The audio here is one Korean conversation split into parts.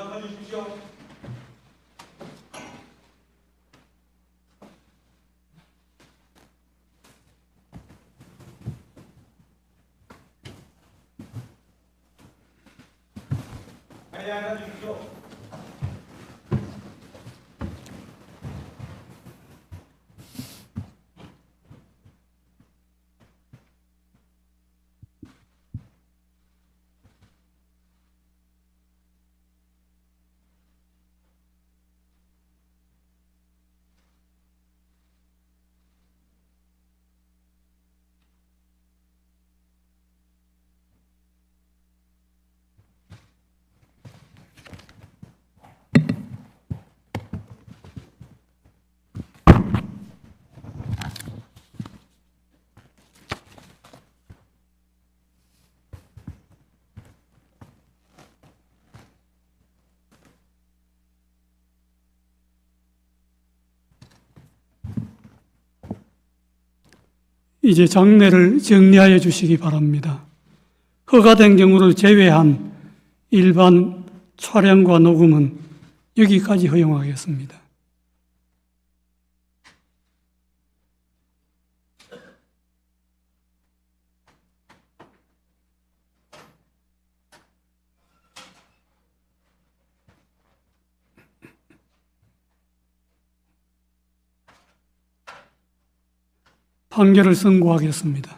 일어나 주십시오. 일어나 주십시오. 이제 장례를 정리하여 주시기 바랍니다. 허가된 경우를 제외한 일반 촬영과 녹음은 여기까지 허용하겠습니다. 판결을 선고하겠습니다.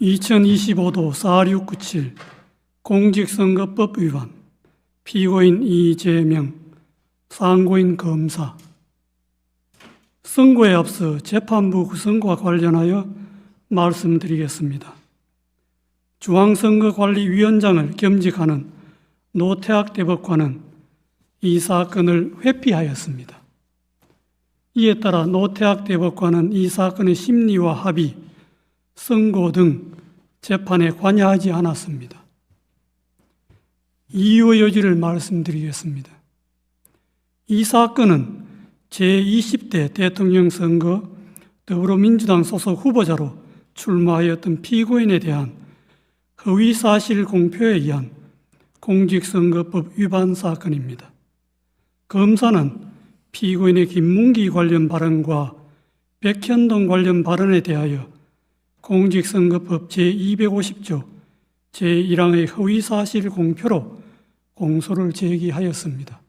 2025도 4697 공직선거법 위반, 피고인 이재명, 상고인 검사. 선고에 앞서 재판부 구성과 관련하여 말씀드리겠습니다. 중앙선거관리위원장을 겸직하는 노태학 대법관은 이 사건을 회피하였습니다. 이에 따라 노태학 대법관은 이 사건의 심리와 합의, 선고 등 재판에 관여하지 않았습니다. 이유의 여지를 말씀드리겠습니다. 이 사건은 제20대 대통령 선거 더불어민주당 소속 후보자로 출마하였던 피고인에 대한 허위사실 공표에 의한 공직선거법 위반 사건입니다. 검사는 피고인의 김문기 관련 발언과 백현동 관련 발언에 대하여 공직선거법 제250조 제1항의 허위사실 공표로 공소를 제기하였습니다.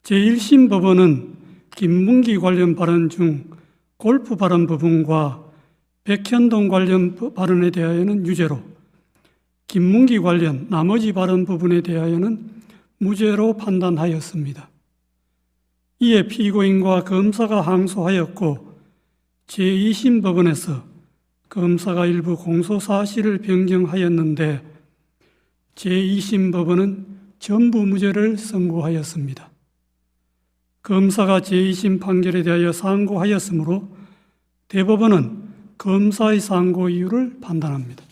제1심 법원은 김문기 관련 발언 중 골프 발언 부분과 백현동 관련 발언에 대하여는 유죄로, 김문기 관련 나머지 발언 부분에 대하여는 무죄로 판단하였습니다. 이에 피고인과 검사가 항소하였고 제2심 법원에서 검사가 일부 공소사실을 변경하였는데 제2심 법원은 전부 무죄를 선고하였습니다. 검사가 제2심 판결에 대하여 상고하였으므로 대법원은 검사의 상고 이유를 판단합니다.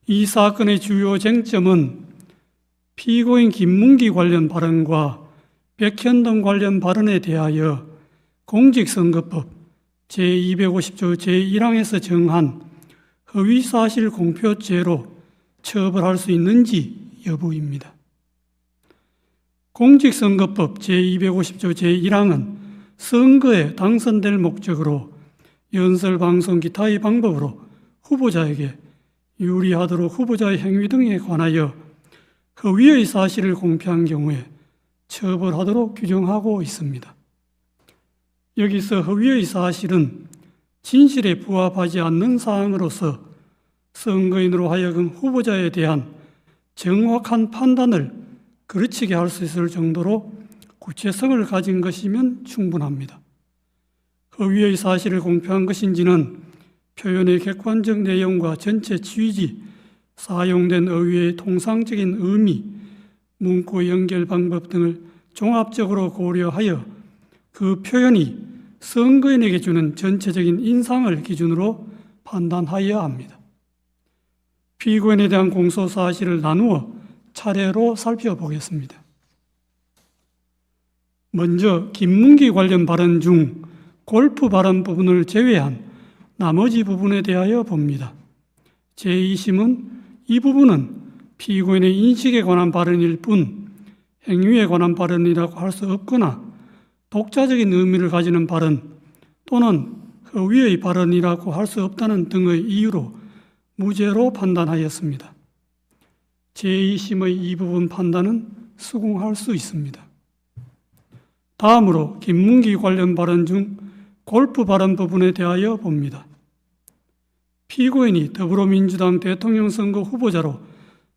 이 사건의 주요 쟁점은 피고인 김문기 관련 발언과 백현동 관련 발언에 대하여 공직선거법 제250조 제1항에서 정한 허위사실 공표죄로 처벌할 수 있는지 여부입니다. 공직선거법 제250조 제1항은 선거에 당선될 목적으로 연설방송 기타의 방법으로 후보자에게 유리하도록 후보자의 행위 등에 관하여 허위의 사실을 공표한 경우에 처벌하도록 규정하고 있습니다. 여기서 허위의 사실은 진실에 부합하지 않는 사항으로서 선거인으로 하여금 후보자에 대한 정확한 판단을 그르치게 할 수 있을 정도로 구체성을 가진 것이면 충분합니다. 허위의 사실을 공표한 것인지는 표현의 객관적 내용과 전체 취지, 사용된 어휘의 통상적인 의미, 문구 연결 방법 등을 종합적으로 고려하여 그 표현이 선거인에게 주는 전체적인 인상을 기준으로 판단하여야 합니다. 피고인에 대한 공소 사실을 나누어 차례로 살펴보겠습니다. 먼저 김문기 관련 발언 중 골프 발언 부분을 제외한 나머지 부분에 대하여 봅니다. 제2심은 이 부분은 피고인의 인식에 관한 발언일 뿐 행위에 관한 발언이라고 할 수 없거나 독자적인 의미를 가지는 발언 또는 허위의 발언이라고 할 수 없다는 등의 이유로 무죄로 판단하였습니다. 제2심의 이 부분 판단은 수긍할 수 있습니다. 다음으로 김문기 관련 발언 중 골프 발언 부분에 대하여 봅니다. 피고인이 더불어민주당 대통령 선거 후보자로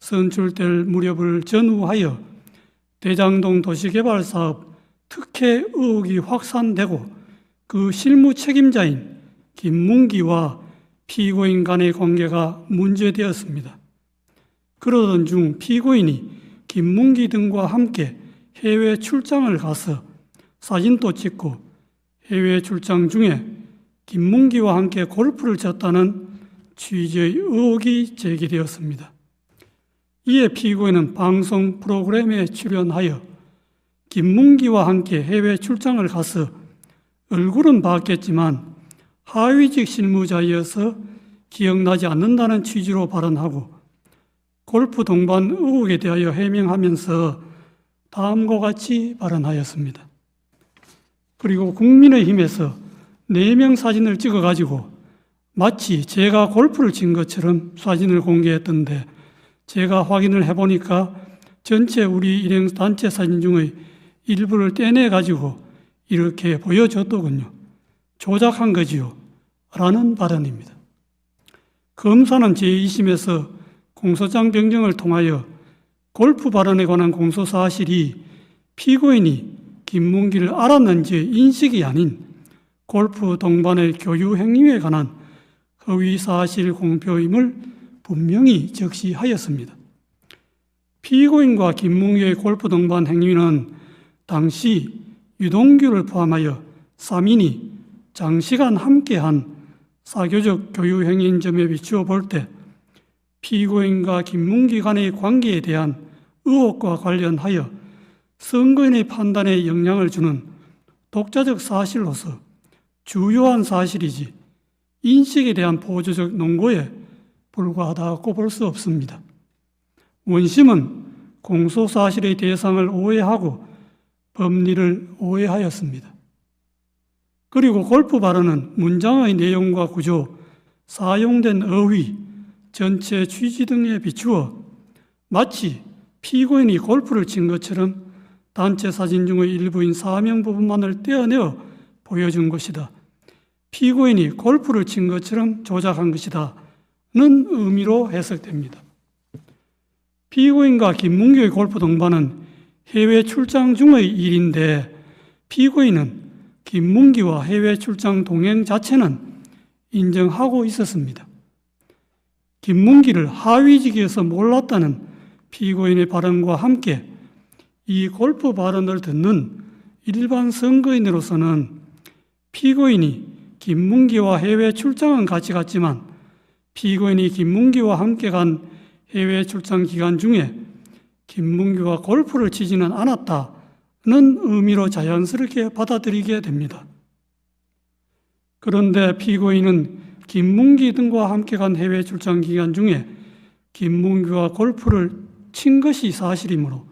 선출될 무렵을 전후하여 대장동 도시개발사업 특혜 의혹이 확산되고 그 실무 책임자인 김문기와 피고인 간의 관계가 문제되었습니다. 그러던 중 피고인이 김문기 등과 함께 해외 출장을 가서 사진도 찍고 해외 출장 중에 김문기와 함께 골프를 쳤다는 취지의 의혹이 제기되었습니다. 이에 피고인은 방송 프로그램에 출연하여 김문기와 함께 해외 출장을 가서 얼굴은 봤겠지만 하위직 실무자이어서 기억나지 않는다는 취지로 발언하고 골프 동반 의혹에 대하여 해명하면서 다음과 같이 발언하였습니다. 그리고 국민의힘에서 4명 사진을 찍어가지고 마치 제가 골프를 친 것처럼 사진을 공개했던데 제가 확인을 해보니까 전체 우리 일행 단체 사진 중의 일부를 떼내가지고 이렇게 보여줬더군요. 조작한 거지요. 라는 발언입니다. 검사는 제2심에서 공소장 변경을 통하여 골프 발언에 관한 공소사실이 피고인이 김문기를 알았는지 인식이 아닌 골프 동반의 교유 행위에 관한 허위사실 공표임을 분명히 적시하였습니다. 피고인과 김문기의 골프 동반 행위는 당시 유동규를 포함하여 3인이 장시간 함께한 사교적 교유 행위인 점에 비추어 볼 때 피고인과 김문기 간의 관계에 대한 의혹과 관련하여 선거인의 판단에 영향을 주는 독자적 사실로서 주요한 사실이지 인식에 대한 보조적 논거에 불과하다고 볼 수 없습니다. 원심은 공소사실의 대상을 오해하고 법리를 오해하였습니다. 그리고 골프 발언은 문장의 내용과 구조, 사용된 어휘, 전체 취지 등에 비추어 마치 피고인이 골프를 친 것처럼 단체 사진 중의 일부인 사명 부분만을 떼어내어 보여준 것이다. 피고인이 골프를 친 것처럼 조작한 것이다. 는 의미로 해석됩니다. 피고인과 김문기의 골프 동반은 해외 출장 중의 일인데 피고인은 김문기와 해외 출장 동행 자체는 인정하고 있었습니다. 김문기를 하위직에서 몰랐다는 피고인의 발언과 함께 이 골프 발언을 듣는 일반 선거인으로서는 피고인이 김문기와 해외 출장은 같이 갔지만 피고인이 김문기와 함께 간 해외 출장 기간 중에 김문기와 골프를 치지는 않았다는 의미로 자연스럽게 받아들이게 됩니다. 그런데 피고인은 김문기 등과 함께 간 해외 출장 기간 중에 김문기와 골프를 친 것이 사실이므로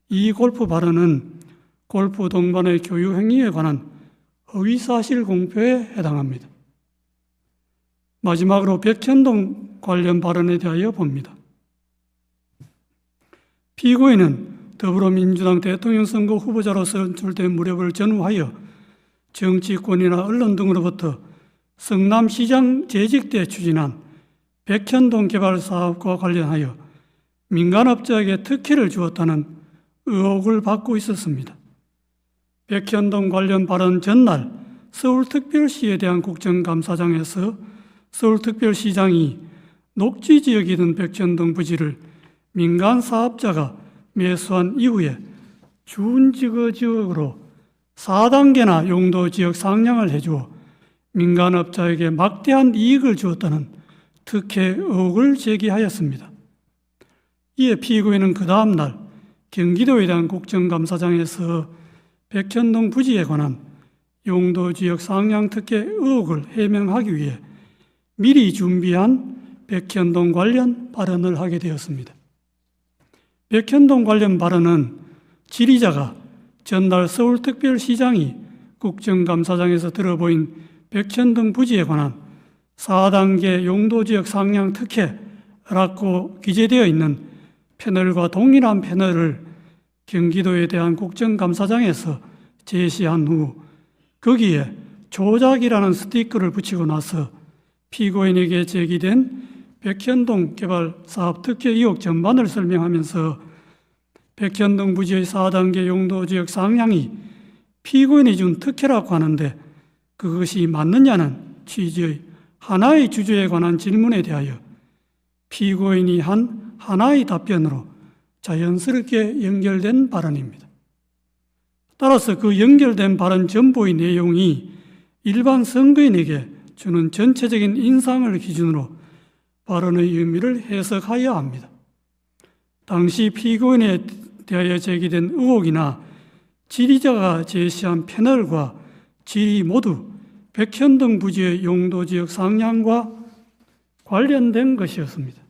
이 골프 발언은 골프 동반의 교유 행위에 관한 허위사실 공표에 해당합니다. 마지막으로 백현동 관련 발언에 대하여 봅니다. 피고인은 더불어민주당 대통령 선거 후보자로 선출된 무렵을 전후하여 정치권이나 언론 등으로부터 성남시장 재직 때 추진한 백현동 개발 사업과 관련하여 민간업자에게 특혜를 주었다는 의혹을 받고 있었습니다. 백현동 관련 발언 전날 서울특별시에 대한 국정감사장에서 서울특별시장이 녹지지역이던 백현동 부지를 민간 사업자가 매수한 이후에 준지구지역으로 4단계나 용도지역 상향을 해주어 민간업자에게 막대한 이익을 주었다는 특혜 의혹을 제기하였습니다. 이에 피고인은 그 다음 날 경기도에 대한 국정감사장에서 백현동 부지에 관한 용도지역 상향 특혜 의혹을 해명하기 위해 미리 준비한 백현동 관련 발언을 하게 되었습니다. 백현동 관련 발언은 지리자가 전날 서울특별시장이 국정감사장에서 들어보인 백현동 부지에 관한 4단계 용도지역 상향 특혜라고 기재되어 있는 패널과 동일한 패널을 경기도에 대한 국정감사장에서 제시한 후 거기에 조작이라는 스티커를 붙이고 나서 피고인에게 제기된 백현동 개발 사업 특혜 의혹 전반을 설명하면서 백현동 부지의 4단계 용도지역 상향이 피고인이 준 특혜라고 하는데 그것이 맞느냐는 취지의 하나의 주제에 관한 질문에 대하여 피고인이 한 하나의 답변으로 자연스럽게 연결된 발언입니다. 따라서 그 연결된 발언 전부의 내용이 일반 선거인에게 주는 전체적인 인상을 기준으로 발언의 의미를 해석하여야 합니다. 당시 피고인에 대하여 제기된 의혹이나 지리자가 제시한 패널과 질의 모두 백현동 부지의 용도지역 상향과 관련된 것이었습니다.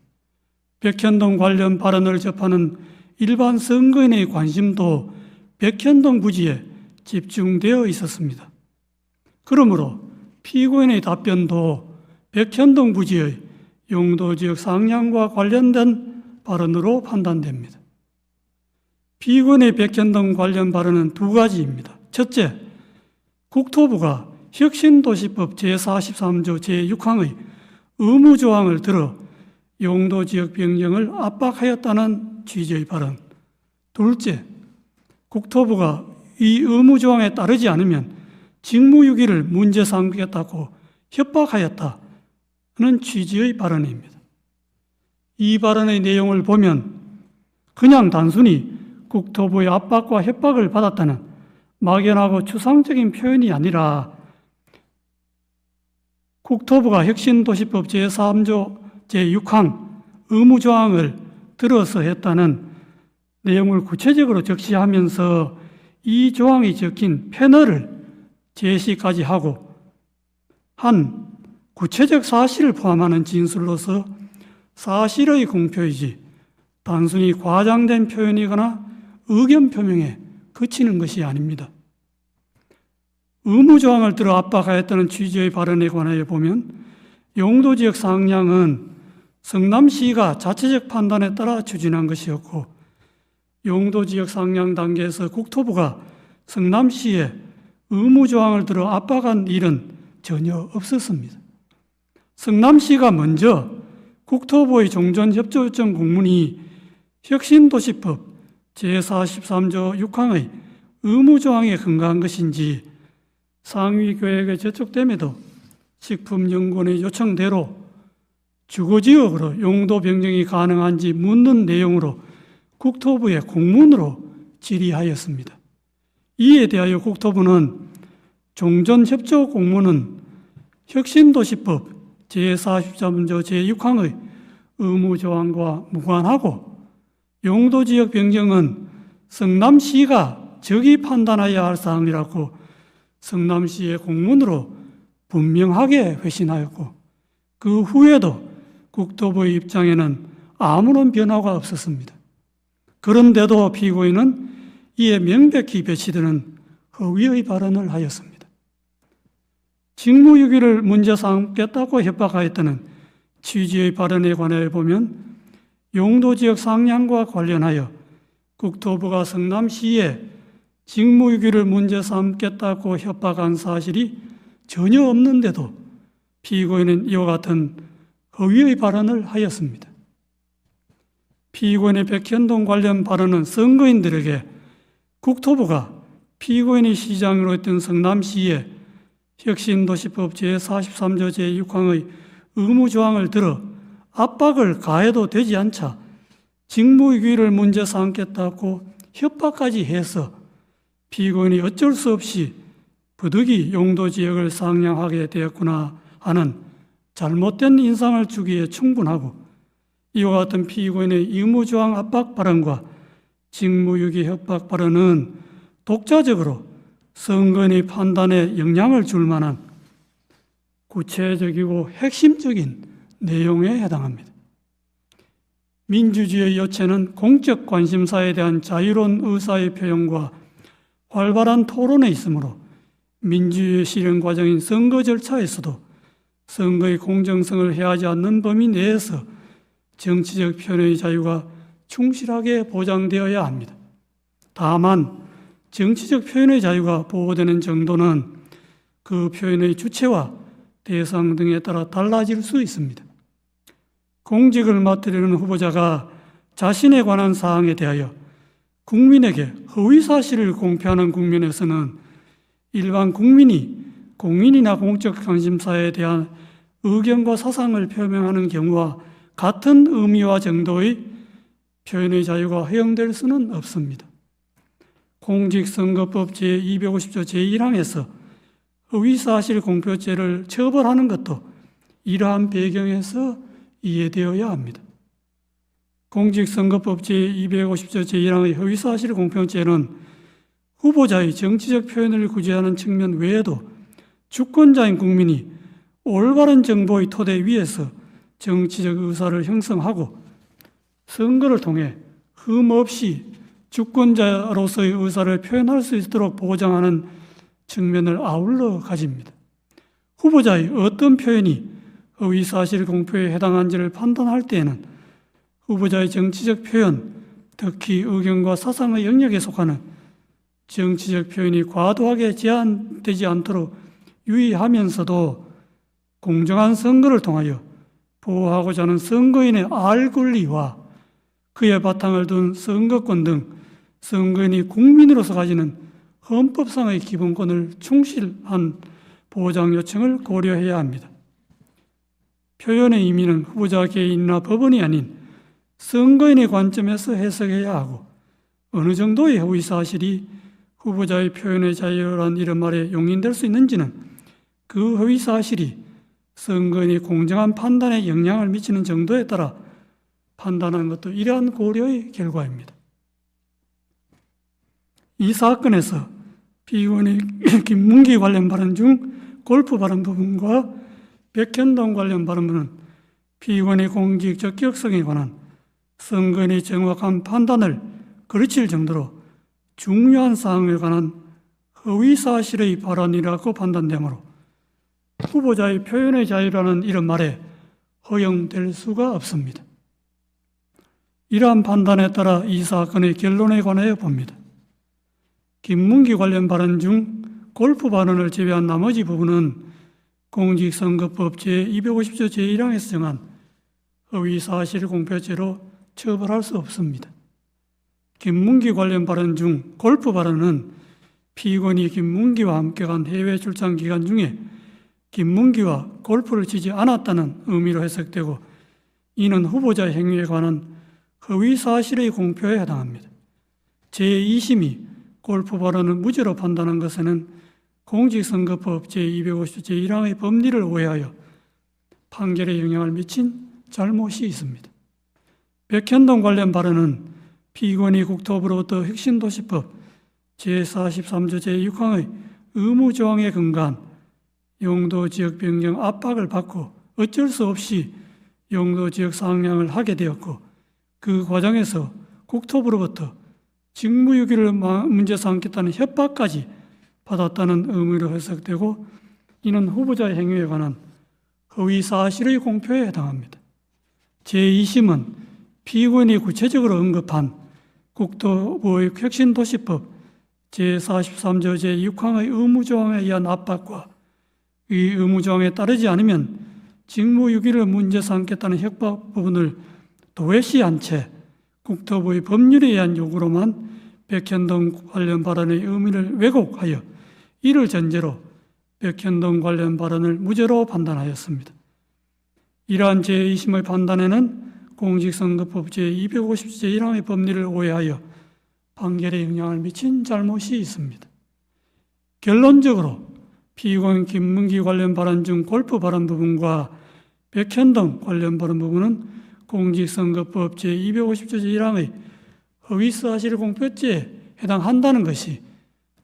백현동 관련 발언을 접하는 일반 선거인의 관심도 백현동 부지에 집중되어 있었습니다. 그러므로 피고인의 답변도 백현동 부지의 용도지역 상향과 관련된 발언으로 판단됩니다. 피고인의 백현동 관련 발언은 두 가지입니다. 첫째, 국토부가 혁신도시법 제43조 제6항의 의무조항을 들어 용도지역 변경을 압박하였다는 취지의 발언. 둘째, 국토부가 이 의무조항에 따르지 않으면 직무유기를 문제 삼겠다고 협박하였다는 취지의 발언입니다. 이 발언의 내용을 보면 그냥 단순히 국토부의 압박과 협박을 받았다는 막연하고 추상적인 표현이 아니라 국토부가 혁신도시법 제3조 제6항 의무조항을 들어서 했다는 내용을 구체적으로 적시하면서 이 조항이 적힌 패널을 제시까지 하고 한 구체적 사실을 포함하는 진술로서 사실의 공표이지 단순히 과장된 표현이거나 의견 표명에 그치는 것이 아닙니다. 의무조항을 들어 압박하였다는 취지의 발언에 관하여 보면 용도지역 상향은 성남시가 자체적 판단에 따라 추진한 것이었고 용도지역 상향 단계에서 국토부가 성남시에 의무조항을 들어 압박한 일은 전혀 없었습니다. 성남시가 먼저 국토부의 종전협조 요청 공문이 혁신도시법 제43조 6항의 의무조항에 근거한 것인지 상위교획에 제촉됨에도 식품연구원의 요청대로 주거지역으로 용도 변경이 가능한지 묻는 내용으로 국토부에 공문으로 질의하였습니다. 이에 대하여 국토부는 종전협조 공문은 혁신도시법 제43조 제6항의 의무조항과 무관하고 용도지역 변경은 성남시가 적이 판단해야 할 사항이라고 성남시의 공문으로 분명하게 회신하였고 그 후에도 국토부의 입장에는 아무런 변화가 없었습니다. 그런데도 피고인은 이에 명백히 배치되는 허위의 발언을 하였습니다. 직무유기를 문제 삼겠다고 협박하였다는 취지의 발언에 관하여 보면 용도지역 상향과 관련하여 국토부가 성남시에 직무유기를 문제 삼겠다고 협박한 사실이 전혀 없는데도 피고인은 이와 같은 허위의 발언을 하였습니다. 피고인의 백현동 관련 발언은 선거인들에게 국토부가 피고인이 시장으로 했던 성남시에 혁신도시법 제43조 제6항의 의무조항을 들어 압박을 가해도 되지 않자 직무유기를 문제 삼겠다고 협박까지 해서 피고인이 어쩔 수 없이 부득이 용도지역을 상향하게 되었구나 하는 잘못된 인상을 주기에 충분하고 이와 같은 피고인의 의무조항 압박 발언과 직무유기 협박 발언은 독자적으로 선거인의 판단에 영향을 줄 만한 구체적이고 핵심적인 내용에 해당합니다. 민주주의의 요체는 공적 관심사에 대한 자유로운 의사의 표현과 활발한 토론에 있으므로 민주주의 실현 과정인 선거 절차에서도 선거의 공정성을 해하지 않는 범위 내에서 정치적 표현의 자유가 충실하게 보장되어야 합니다. 다만 정치적 표현의 자유가 보호되는 정도는 그 표현의 주체와 대상 등에 따라 달라질 수 있습니다. 공직을 맡으려는 후보자가 자신에 관한 사항에 대하여 국민에게 허위 사실을 공표하는 국면에서는 일반 국민이 공인이나 공적 관심사에 대한 의견과 사상을 표명하는 경우와 같은 의미와 정도의 표현의 자유가 허용될 수는 없습니다. 공직선거법 제250조 제1항에서 허위사실 공표죄를 처벌하는 것도 이러한 배경에서 이해되어야 합니다. 공직선거법 제250조 제1항의 허위사실 공표죄는 후보자의 정치적 표현을 구제하는 측면 외에도 주권자인 국민이 올바른 정보의 토대 위에서 정치적 의사를 형성하고 선거를 통해 흠없이 주권자로서의 의사를 표현할 수 있도록 보장하는 측면을 아울러 가집니다. 후보자의 어떤 표현이 허위사실 공표에 해당한지를 판단할 때에는 후보자의 정치적 표현, 특히 의견과 사상의 영역에 속하는 정치적 표현이 과도하게 제한되지 않도록 유의하면서도 공정한 선거를 통하여 보호하고자 하는 선거인의 알 권리와 그의 바탕을 둔 선거권 등 선거인이 국민으로서 가지는 헌법상의 기본권을 충실한 보장 요청을 고려해야 합니다. 표현의 의미는 후보자 개인이나 법원이 아닌 선거인의 관점에서 해석해야 하고 어느 정도의 허위사실이 후보자의 표현의 자유란 이런 말에 용인될 수 있는지는 그 허위사실이 선거인의 공정한 판단에 영향을 미치는 정도에 따라 판단하는 것도 이러한 고려의 결과입니다. 이 사건에서 피고인의 김문기 관련 발언 중 골프 발언 부분과 백현동 관련 발언은 피고인의 공직 적격성에 관한 선거인의 정확한 판단을 거르칠 정도로 중요한 사항에 관한 허위사실의 발언이라고 판단되므로 후보자의 표현의 자유라는 이런 말에 허용될 수가 없습니다. 이러한 판단에 따라 이 사건의 결론에 관하여 봅니다. 김문기 관련 발언 중 골프 발언을 제외한 나머지 부분은 공직선거법 제250조 제1항에서 정한 허위사실 공표죄로 처벌할 수 없습니다. 김문기 관련 발언 중 골프 발언은 피고인이 김문기와 함께 간 해외 출장 기간 중에 김문기와 골프를 치지 않았다는 의미로 해석되고 이는 후보자 행위에 관한 허위사실의 공표에 해당합니다. 제2심이 골프 발언을 무죄로 판단한 것에는 공직선거법 제250조 제1항의 법리를 오해하여 판결에 영향을 미친 잘못이 있습니다. 백현동 관련 발언은 피고인이 국토부로부터 혁신도시법 제43조 제6항의 의무조항에 근거한 용도지역 변경 압박을 받고 어쩔 수 없이 용도지역 상향을 하게 되었고 그 과정에서 국토부로부터 직무유기를 문제 삼겠다는 협박까지 받았다는 의미로 해석되고 이는 후보자의 행위에 관한 허위사실의 공표에 해당합니다. 제2심은 피고인이 구체적으로 언급한 국토부의 혁신도시법 제43조 제6항의 의무조항에 의한 압박과 이 의무조항에 따르지 않으면 직무유기를 문제 삼겠다는 협박 부분을 도외시한 채 국토부의 법률에 의한 요구로만 백현동 관련 발언의 의미를 왜곡하여 이를 전제로 백현동 관련 발언을 무죄로 판단하였습니다. 이러한 제2심의 판단에는 공직선거법 제250조 제1항의 법리를 오해하여 판결에 영향을 미친 잘못이 있습니다. 결론적으로 피고인 김문기 관련 발언 중 골프 발언 부분과 백현동 관련 발언 부분은 공직선거법 제250조 제1항의 허위사실 공표죄에 해당한다는 것이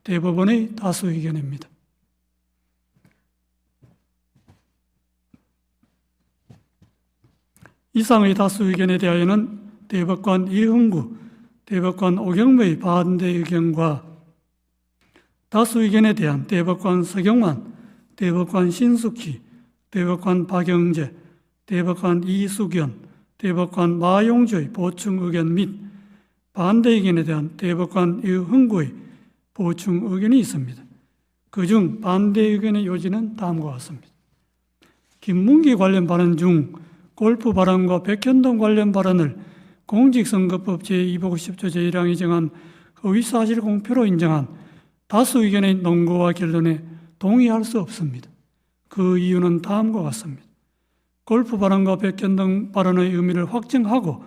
대법원의 다수 의견입니다. 이상의 다수 의견에 대하여는 대법관 이흥구, 대법관 오경무의 반대 의견과 다수 의견에 대한 대법관 서경만, 대법관 신숙희, 대법관 박영재, 대법관 이수견, 대법관 마용주의 보충 의견 및 반대 의견에 대한 대법관 이흥구의 보충 의견이 있습니다. 그중 반대 의견의 요지는 다음과 같습니다. 김문기 관련 발언 중 골프 발언과 백현동 관련 발언을 공직선거법 제250조 제1항이 정한 허위사실 공표로 인정한 다수 의견의 논거와 결론에 동의할 수 없습니다. 그 이유는 다음과 같습니다. 골프 발언과 백현동 발언의 의미를 확정하고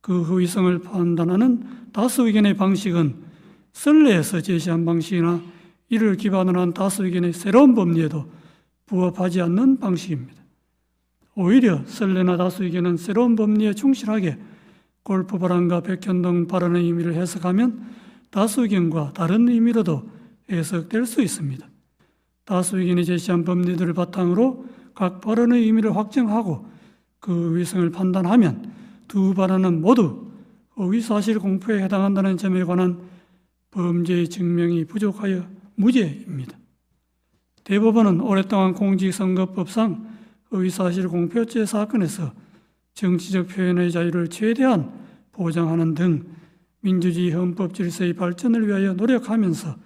그 허위성을 판단하는 다수 의견의 방식은 선례에서 제시한 방식이나 이를 기반으로 한 다수 의견의 새로운 법리에도 부합하지 않는 방식입니다. 오히려 선례나 다수 의견은 새로운 법리에 충실하게 골프 발언과 백현동 발언의 의미를 해석하면 다수 의견과 다른 의미로도 해석될 수 있습니다. 다수 의견이 제시한 법리들을 바탕으로 각 발언의 의미를 확정하고 그 의성을 판단하면 두 발언은 모두 허위사실 공표에 해당한다는 점에 관한 범죄의 증명이 부족하여 무죄입니다. 대법원은 오랫동안 공직선거법상 허위사실 공표죄 사건에서 정치적 표현의 자유를 최대한 보장하는 등 민주주의 헌법 질서의 발전을 위하여 노력하면서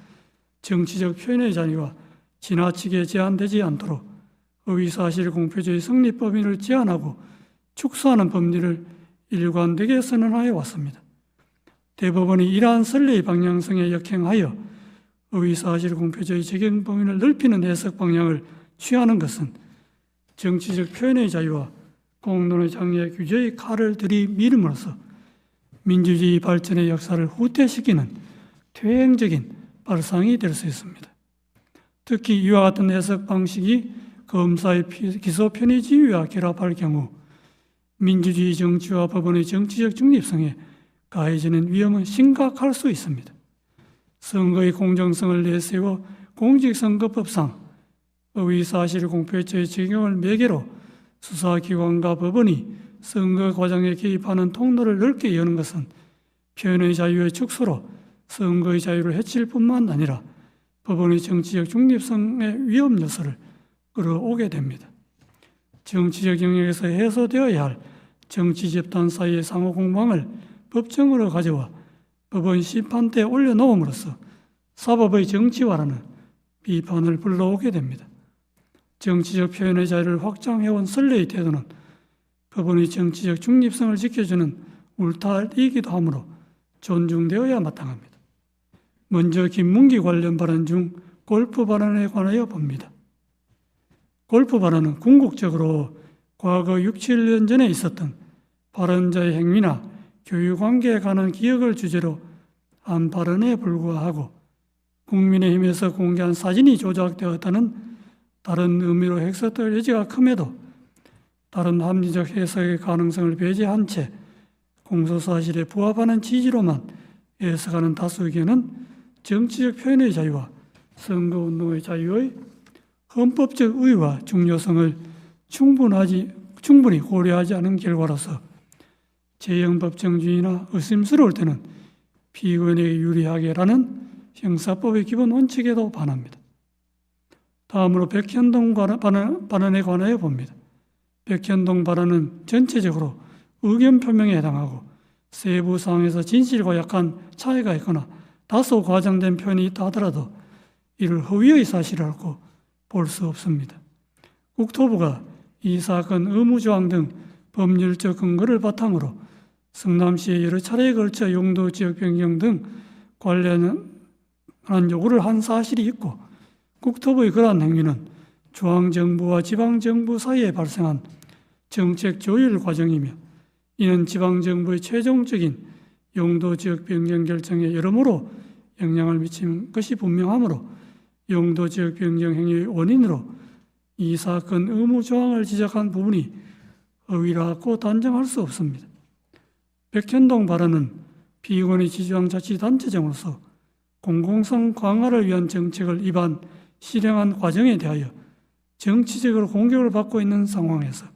정치적 표현의 자유와 지나치게 제한되지 않도록 허위사실 공표죄의 성립 범위를 제한하고 축소하는 법리를 일관되게 선언하여 왔습니다. 대법원이 이러한 선례의 방향성에 역행하여 허위사실 공표죄의 적용 범위를 넓히는 해석 방향을 취하는 것은 정치적 표현의 자유와 공론의 장애 규제의 칼을 들이밀음으로써 민주주의 발전의 역사를 후퇴시키는 퇴행적인 발상이 될 수 있습니다. 특히 이와 같은 해석 방식이 검사의 기소 편의 지위와 결합할 경우 민주주의 정치와 법원의 정치적 중립성에 가해지는 위험은 심각할 수 있습니다. 선거의 공정성을 내세워 공직선거법상 허위사실 공표죄의 적용을 매개로 수사기관과 법원이 선거 과정에 개입하는 통로를 넓게 여는 것은 표현의 자유의 축소로 선거의 자유를 해칠 뿐만 아니라 법원의 정치적 중립성의 위험 요소를 끌어오게 됩니다. 정치적 영역에서 해소되어야 할 정치 집단 사이의 상호 공방을 법정으로 가져와 법원 심판대에 올려놓음으로써 사법의 정치화라는 비판을 불러오게 됩니다. 정치적 표현의 자유를 확장해온 선례의 태도는 법원의 정치적 중립성을 지켜주는 울타리이기도 하므로 존중되어야 마땅합니다. 먼저 김문기 관련 발언 중 골프 발언에 관하여 봅니다. 골프 발언은 궁극적으로 과거 6, 7년 전에 있었던 발언자의 행위나 교육관계에 관한 기억을 주제로 한 발언에 불과하고 국민의힘에서 공개한 사진이 조작되었다는 다른 의미로 해석될 여지가 큼에도 다른 합리적 해석의 가능성을 배제한 채 공소사실에 부합하는 취지로만 해석하는 다수 의견은 정치적 표현의 자유와 선거운동의 자유의 헌법적 의의와 중요성을 충분히 고려하지 않은 결과로서 재형법정주의나 의심스러울 때는 피의원에게 유리하게라는 형사법의 기본 원칙에도 반합니다. 다음으로 백현동 발언에 관하여 봅니다. 백현동 발언은 전체적으로 의견 표명에 해당하고 세부 사항에서 진실과 약간 차이가 있거나 다소 과장된 표현이 있다 하더라도 이를 허위의 사실이라고 볼 수 없습니다. 국토부가 이 사건 의무조항 등 법률적 근거를 바탕으로 성남시에 여러 차례에 걸쳐 용도 지역 변경 등 관련한 요구를 한 사실이 있고 국토부의 그러한 행위는 중앙정부와 지방정부 사이에 발생한 정책 조율 과정이며 이는 지방정부의 최종적인 용도 지역 변경 결정에 여러모로 영향을 미친 것이 분명하므로 용도 지역 변경 행위의 원인으로 이 사건 의무 조항을 지적한 부분이 허위라고 단정할 수 없습니다. 백현동 발언은 피의원의 지방자치단체장으로서 공공성 강화를 위한 정책을 입안 실행한 과정에 대하여 정치적으로 공격을 받고 있는 상황에서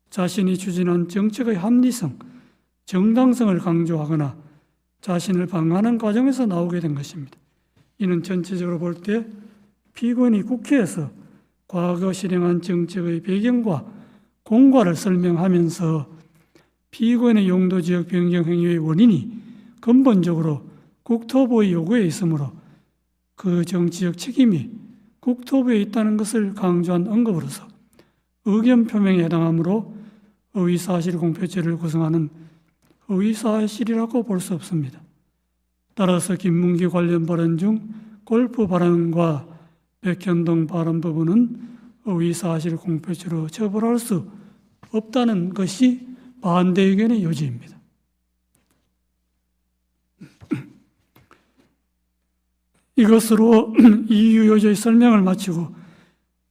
자신이 추진한 정책의 합리성, 정당성을 강조하거나 자신을 방어하는 과정에서 나오게 된 것입니다. 이는 전체적으로 볼 때 피고인이 국회에서 과거 실행한 정책의 배경과 공과를 설명하면서 피고인의 용도지역 변경 행위의 원인이 근본적으로 국토부의 요구에 있으므로 그 정치적 책임이 국토부에 있다는 것을 강조한 언급으로서 의견 표명에 해당하므로 허위사실 공표죄를 구성하는 허위사실이라고 볼 수 없습니다. 따라서 김문기 관련 발언 중 골프 발언과 백현동 발언 부분은 허위사실 공표죄로 처벌할 수 없다는 것이 반대 의견의 요지입니다. 이것으로 이유 요지의 설명을 마치고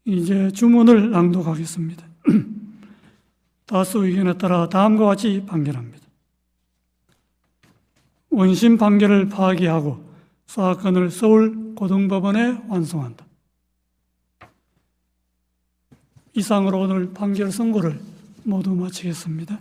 이제 주문을 낭독하겠습니다. 다수 의견에 따라 다음과 같이 판결합니다. 원심 판결을 파기하고 사건을 서울 고등법원에 환송한다. 이상으로 오늘 판결 선고를 모두 마치겠습니다.